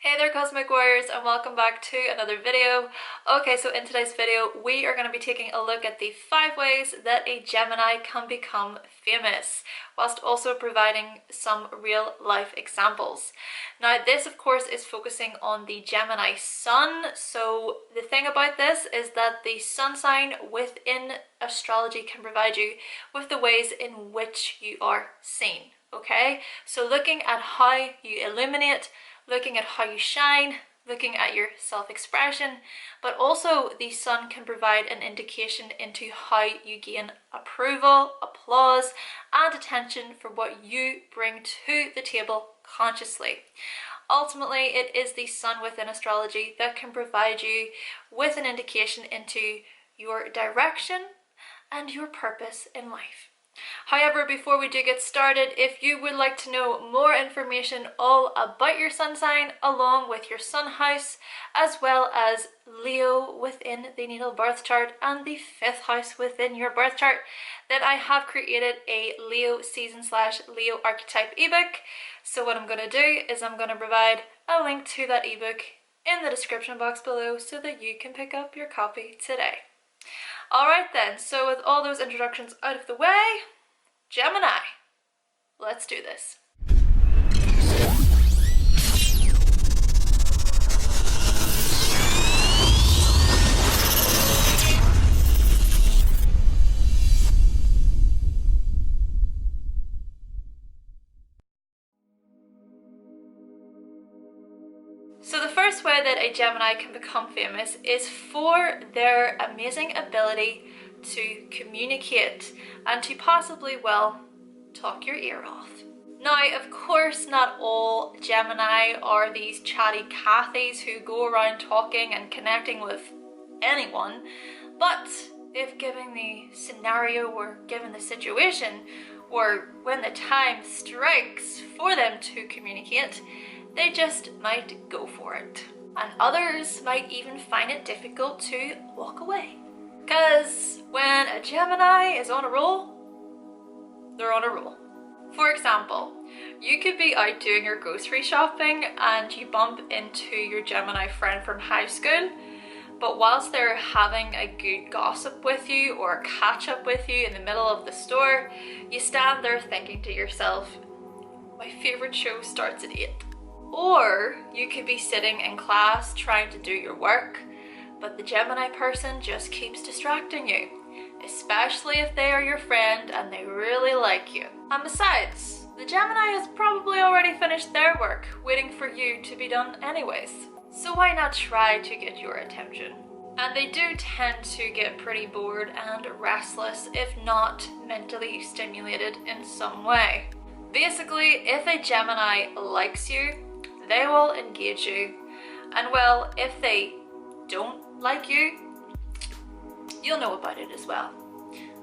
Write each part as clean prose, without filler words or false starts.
Hey there Cosmic Warriors, and welcome back to another video. Okay, so in today's video we are going to be taking a look at the 5 ways that a Gemini can become famous, whilst also providing some real life examples. Now this of course is focusing on the Gemini sun, so the thing about this is that the sun sign within astrology can provide you with the ways in which you are seen. Okay, so looking at how you illuminate, looking at how you shine, looking at your self-expression, but also the sun can provide an indication into how you gain approval, applause, and attention for what you bring to the table consciously. Ultimately, it is the sun within astrology that can provide you with an indication into your direction and your purpose in life. However, before we do get started, if you would like to know more information all about your sun sign along with your sun house, as well as Leo within the natal birth chart and the 5th house within your birth chart, then I have created a Leo season/Leo archetype ebook. So what I'm going to do is I'm going to provide a link to that ebook in the description box below so that you can pick up your copy today. Alright then, so with all those introductions out of the way, Gemini, let's do this. So the first way that a Gemini can become famous is for their amazing ability to communicate and to possibly, well, talk your ear off. Now, of course, not all Gemini are these chatty Cathys who go around talking and connecting with anyone, but if given the scenario or given the situation, or when the time strikes for them to communicate, they just might go for it. And others might even find it difficult to walk away. Because when a Gemini is on a roll, they're on a roll. For example, you could be out doing your grocery shopping and you bump into your Gemini friend from high school, but whilst they're having a good gossip with you or a catch up with you in the middle of the store, you stand there thinking to yourself, my favourite show starts at 8. Or you could be sitting in class trying to do your work, but the Gemini person just keeps distracting you, especially if they are your friend and they really like you. And besides, the Gemini has probably already finished their work, waiting for you to be done anyways. So why not try to get your attention? And they do tend to get pretty bored and restless if not mentally stimulated in some way. Basically, if a Gemini likes you, they will engage you, and well, if they don't like you, you'll know about it as well.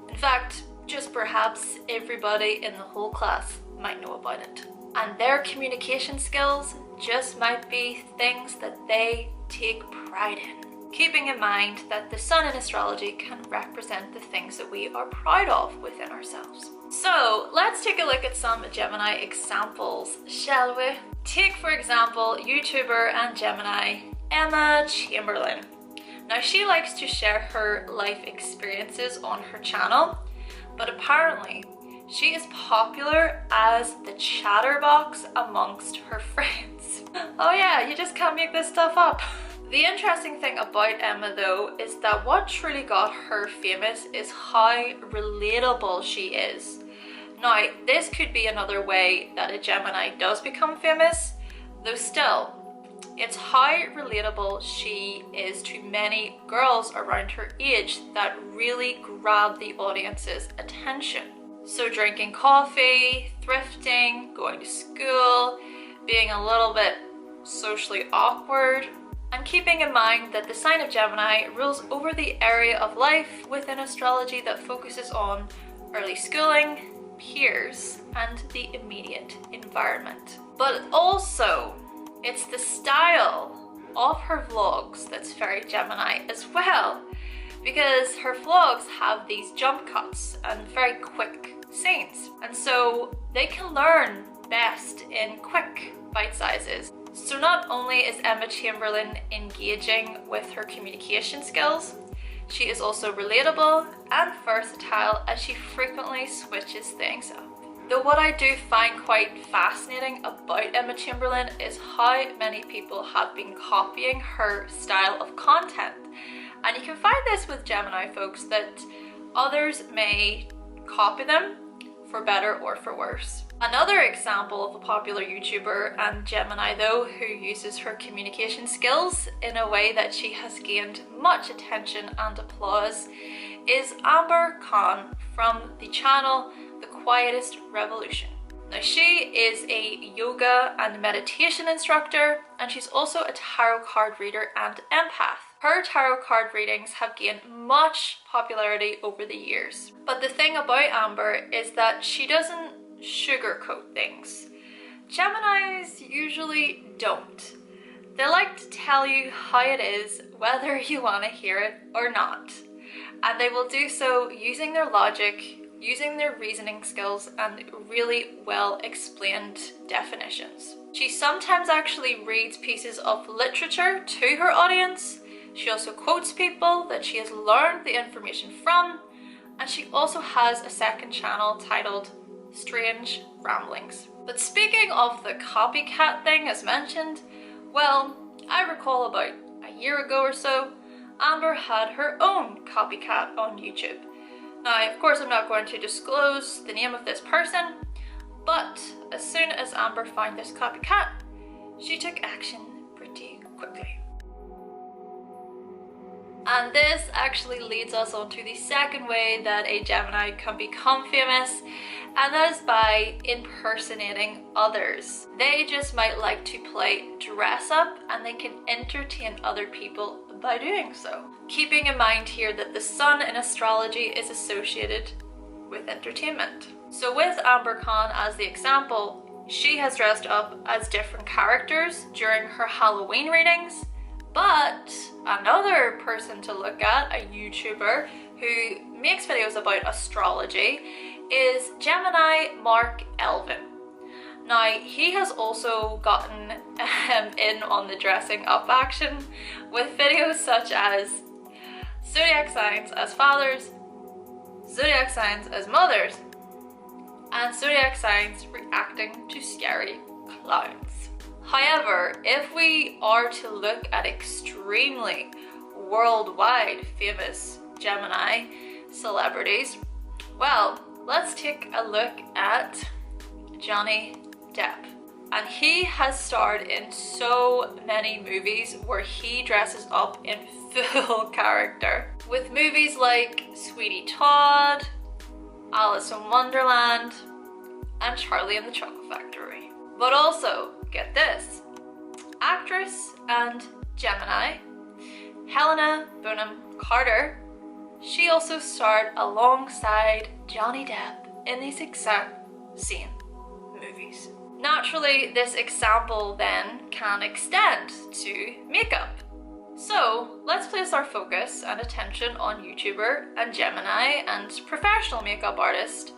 In fact, just perhaps everybody in the whole class might know about it. And their communication skills just might be things that they take pride in. Keeping in mind that the sun in astrology can represent the things that we are proud of within ourselves. So let's take a look at some Gemini examples, shall we? Take for example YouTuber and Gemini Emma Chamberlain. Now she likes to share her life experiences on her channel, but apparently she is popular as the chatterbox amongst her friends. Oh yeah, you just can't make this stuff up. The interesting thing about Emma though is that what truly got her famous is how relatable she is. Now, this could be another way that a Gemini does become famous, though still, it's how relatable she is to many girls around her age that really grab the audience's attention. So drinking coffee, thrifting, going to school, being a little bit socially awkward, and keeping in mind that the sign of Gemini rules over the area of life within astrology that focuses on early schooling, peers, and the immediate environment. But also, it's the style of her vlogs that's very Gemini as well, because her vlogs have these jump cuts and very quick scenes, and so they can learn best in quick bite sizes. So not only is Emma Chamberlain engaging with her communication skills, she is also relatable and versatile as she frequently switches things up. Though what I do find quite fascinating about Emma Chamberlain is how many people have been copying her style of content. And you can find this with Gemini folks, that others may copy them for better or for worse. Another example of a popular YouTuber and Gemini though, who uses her communication skills in a way that she has gained much attention and applause, is Amber Khan from the channel The Quietest Revolution. Now she is a yoga and meditation instructor, and she's also a tarot card reader and empath. Her tarot card readings have gained much popularity over the years. But the thing about Amber is that she doesn't sugarcoat things. Geminis usually don't. They like to tell you how it is, whether you want to hear it or not. And they will do so using their logic, using their reasoning skills, and really well explained definitions. She sometimes actually reads pieces of literature to her audience. She also quotes people that she has learned the information from, and she also has a second channel titled Strange Ramblings. But speaking of the copycat thing as mentioned, well, I recall about a year ago or so, Amber had her own copycat on YouTube. Now, of course, I'm not going to disclose the name of this person, but as soon as Amber found this copycat, she took action pretty quickly. And this actually leads us on to the second way that a Gemini can become famous, and that is by impersonating others. They just might like to play dress up, and they can entertain other people by doing so. Keeping in mind here that the sun in astrology is associated with entertainment. So with Amber Khan as the example, she has dressed up as different characters during her Halloween readings. But another person to look at, a YouTuber who makes videos about astrology, is Gemini Mark Elvin. Now, he has also gotten in on the dressing up action with videos such as zodiac signs as fathers, zodiac signs as mothers, and zodiac signs reacting to scary clowns. However, if we are to look at extremely worldwide famous Gemini celebrities, well, let's take a look at Johnny Depp. And he has starred in so many movies where he dresses up in full character. With movies like Sweetie Todd, Alice in Wonderland, and Charlie and the Chocolate Factory. But also, get this, actress and Gemini, Helena Bonham Carter, she also starred alongside Johnny Depp in these exact same movies. Naturally, this example then can extend to makeup. So let's place our focus and attention on YouTuber and Gemini and professional makeup artist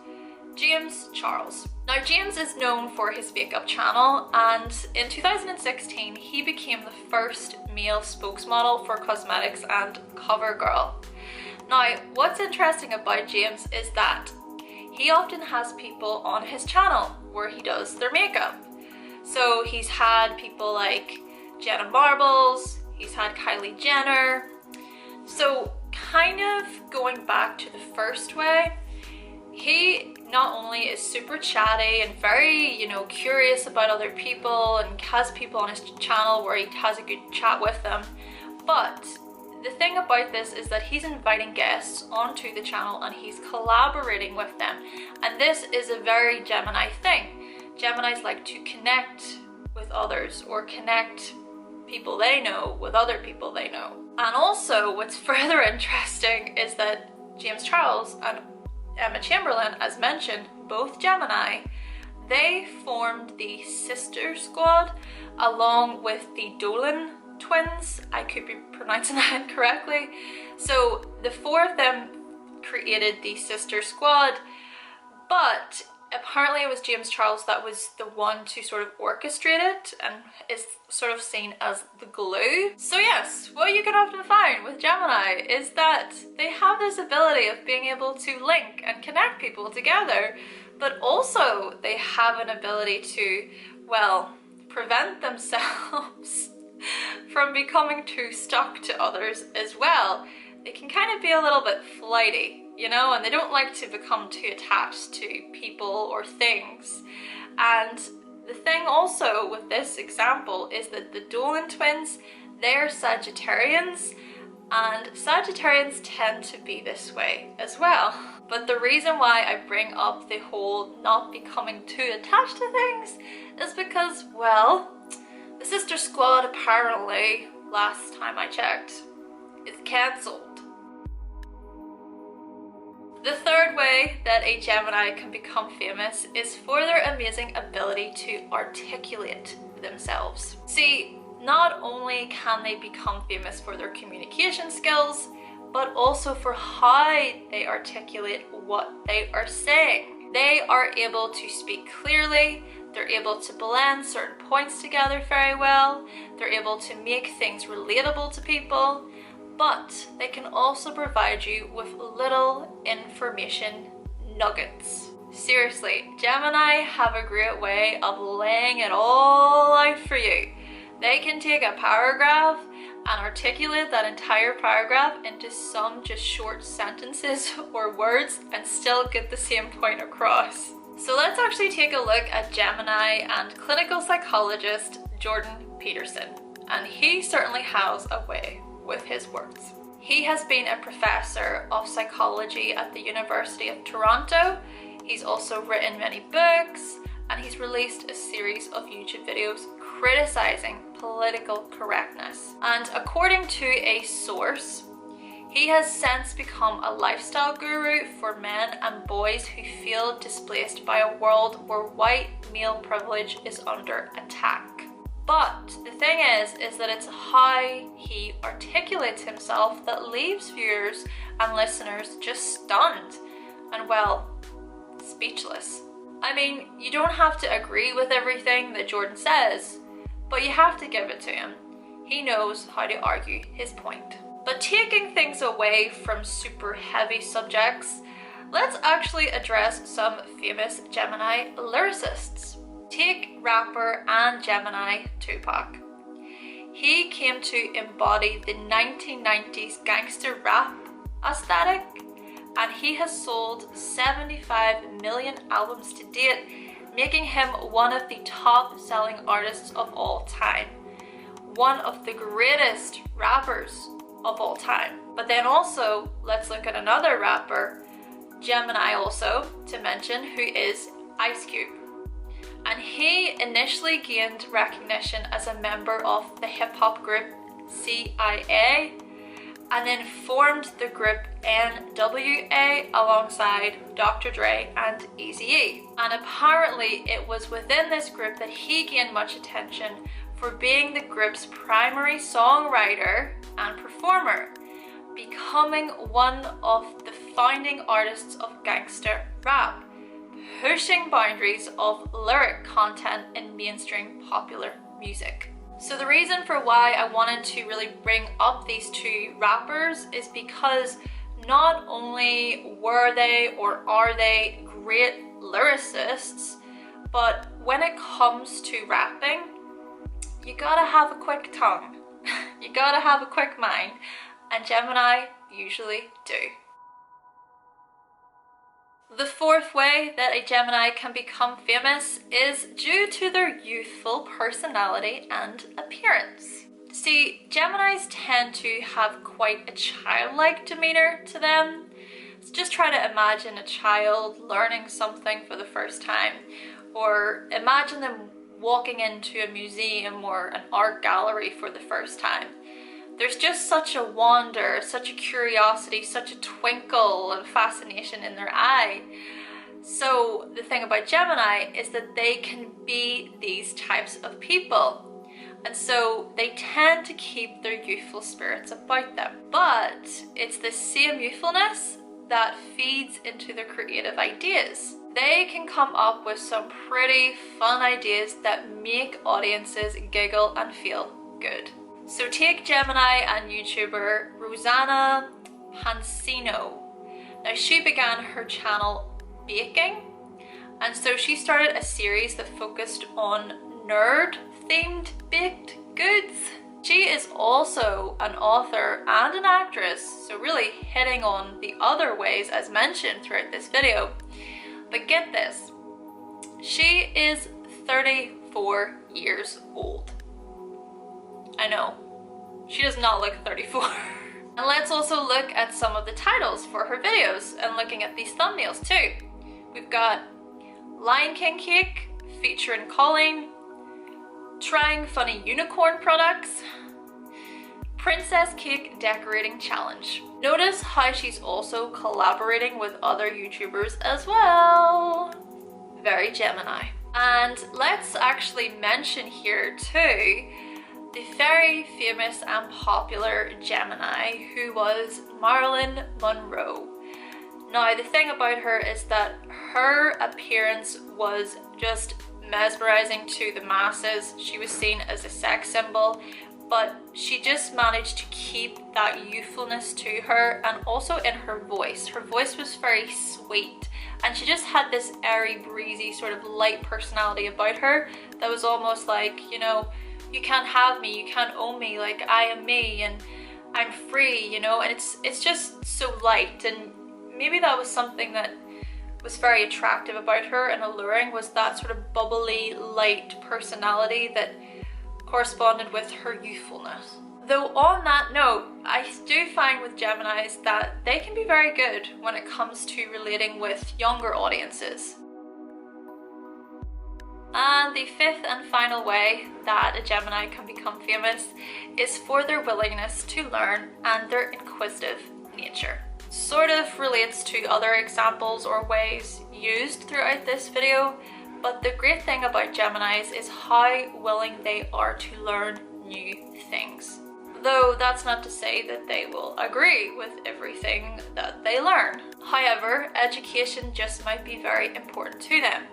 James Charles. Now, James is known for his makeup channel, and in 2016 he became the first male spokesmodel for cosmetics and CoverGirl. Now, what's interesting about James is that he often has people on his channel where he does their makeup. So he's had people like Jenna Marbles, he's had Kylie Jenner. So kind of going back to the first way, he not only is super chatty and very, curious about other people and has people on his channel where he has a good chat with them, but the thing about this is that he's inviting guests onto the channel and he's collaborating with them. And this is a very Gemini thing. Geminis like to connect with others or connect people they know with other people they know. And also what's further interesting is that James Charles and Emma Chamberlain, as mentioned, both Gemini, they formed the Sister Squad along with the Dolan twins. I could be pronouncing that incorrectly. So the four of them created the Sister Squad, but Apparently it was James Charles that was the one to sort of orchestrate it and is sort of seen as the glue. So yes, what you can often find with Gemini is that they have this ability of being able to link and connect people together, but also they have an ability to, well, prevent themselves from becoming too stuck to others as well. They can kind of be a little bit flighty, you know, and they don't like to become too attached to people or things. And the thing also with this example is that the Dolan twins, they're Sagittarians, and Sagittarians tend to be this way as well. But the reason why I bring up the whole not becoming too attached to things is because, well, the Sister Squad apparently, last time I checked, is cancelled. The third way that a Gemini can become famous is for their amazing ability to articulate themselves. See, not only can they become famous for their communication skills, but also for how they articulate what they are saying. They are able to speak clearly, they're able to blend certain points together very well, they're able to make things relatable to people, but they can also provide you with little information nuggets. Seriously, Gemini have a great way of laying it all out for you. They can take a paragraph and articulate that entire paragraph into some just short sentences or words and still get the same point across. So let's actually take a look at Gemini and clinical psychologist Jordan Peterson, and he certainly has a way with his words. He has been a professor of psychology at the University of Toronto. He's also written many books, and he's released a series of YouTube videos criticizing political correctness. And according to a source, he has since become a lifestyle guru for men and boys who feel displaced by a world where white male privilege is under attack. But the thing is that it's how he articulates himself that leaves viewers and listeners just stunned and, well, speechless. I mean, you don't have to agree with everything that Jordan says, but you have to give it to him. He knows how to argue his point. But taking things away from super heavy subjects, let's actually address some famous Gemini lyricists. Take rapper and Gemini Tupac. He came to embody the 1990s gangster rap aesthetic, and he has sold 75 million albums to date, making him one of the top selling artists of all time. One of the greatest rappers of all time. But then also, let's look at another rapper, Gemini also, to mention, who is Ice Cube. And he initially gained recognition as a member of the hip-hop group CIA, and then formed the group NWA alongside Dr. Dre and Eazy-E. And apparently it was within this group that he gained much attention for being the group's primary songwriter and performer, becoming one of the founding artists of gangster rap, pushing boundaries of lyric content in mainstream popular music. So the reason for why I wanted to really bring up these two rappers is because not only were they or are they great lyricists, but when it comes to rapping, you gotta have a quick tongue. You gotta have a quick mind, and Gemini usually do. The fourth way that a Gemini can become famous is due to their youthful personality and appearance. See, Geminis tend to have quite a childlike demeanor to them. So just try to imagine a child learning something for the first time, or imagine them walking into a museum or an art gallery for the first time. There's just such a wonder, such a curiosity, such a twinkle and fascination in their eye. So the thing about Gemini is that they can be these types of people. And so they tend to keep their youthful spirits about them. But it's the same youthfulness that feeds into their creative ideas. they can come up with some pretty fun ideas that make audiences giggle and feel good. So take Gemini and YouTuber Rosanna Pansino. Now she began her channel baking, and so she started a series that focused on nerd themed baked goods. She is also an author and an actress, so really hitting on the other ways as mentioned throughout this video. But get this, she is 34 years old. I know, she does not look 34. And let's also look at some of the titles for her videos and looking at these thumbnails too. We've got Lion King Cake featuring Colleen, Trying Funny Unicorn Products, Princess Cake Decorating Challenge. Notice how she's also collaborating with other YouTubers as well. Very Gemini. And let's actually mention here too the very famous and popular Gemini who was Marilyn Monroe. Now the thing about her is that her appearance was just mesmerizing to the masses. She was seen as a sex symbol, but she just managed to keep that youthfulness to her, and also in her voice. Her voice was very sweet, and she just had this airy, breezy, sort of light personality about her that was almost like, you know, you can't have me, you can't own me, like I am me and I'm free, you know, and it's just so light. And maybe that was something that was very attractive about her and alluring, was that sort of bubbly, light personality that corresponded with her youthfulness. Though on that note, I do find with Geminis that they can be very good when it comes to relating with younger audiences. And the fifth and final way that a Gemini can become famous is for their willingness to learn and their inquisitive nature. Sort of relates to other examples or ways used throughout this video, but the great thing about Geminis is how willing they are to learn new things. Though that's not to say that they will agree with everything that they learn. However, education just might be very important to them.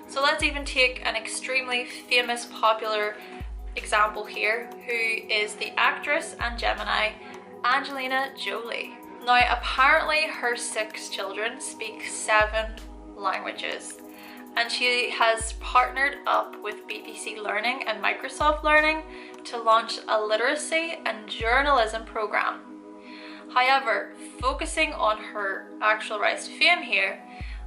So let's even take an extremely famous, popular example here, who is the actress and Gemini Angelina Jolie. Now apparently her 6 children speak 7 languages, and she has partnered up with BBC Learning and Microsoft Learning to launch a literacy and journalism program. However, focusing on her actual rise to fame here,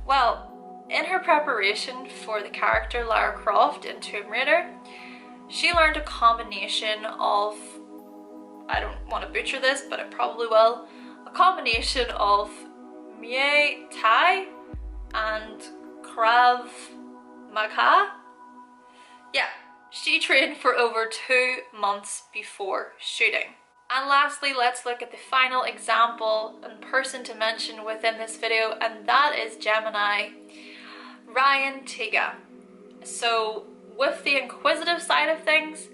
well, in her preparation for the character Lara Croft in Tomb Raider, she learned a combination of, I don't want to butcher this, but I probably will, a combination of Muay Thai and Krav Maga. Yeah, she trained for over 2 months before shooting. And lastly, let's look at the final example and person to mention within this video, and that is Gemini Ryan Tega. So with the inquisitive side of things,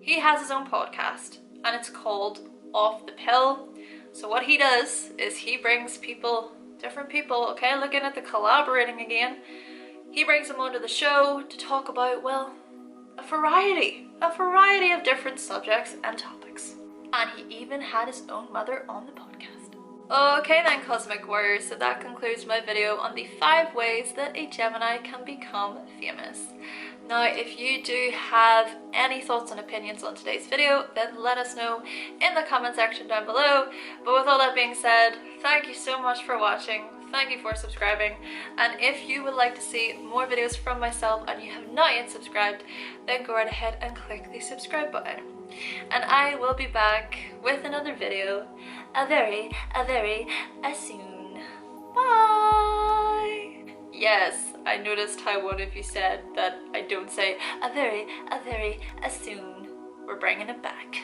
he has his own podcast and it's called Off the Pill. So what he does is he brings people, different people, okay, looking at the collaborating again, he brings them onto the show to talk about, well, a variety of different subjects and topics. And he even had his own mother on the podcast. Okay then, Cosmic Warriors, so that concludes my video on the 5 ways that a Gemini can become famous. Now, if you do have any thoughts and opinions on today's video, then let us know in the comment section down below. But with all that being said, thank you so much for watching, thank you for subscribing, and if you would like to see more videos from myself and you have not yet subscribed, then go right ahead and click the subscribe button. And I will be back with another video very soon. Bye! Yes, I noticed how one of you said that I don't say a very soon. We're bringing it back.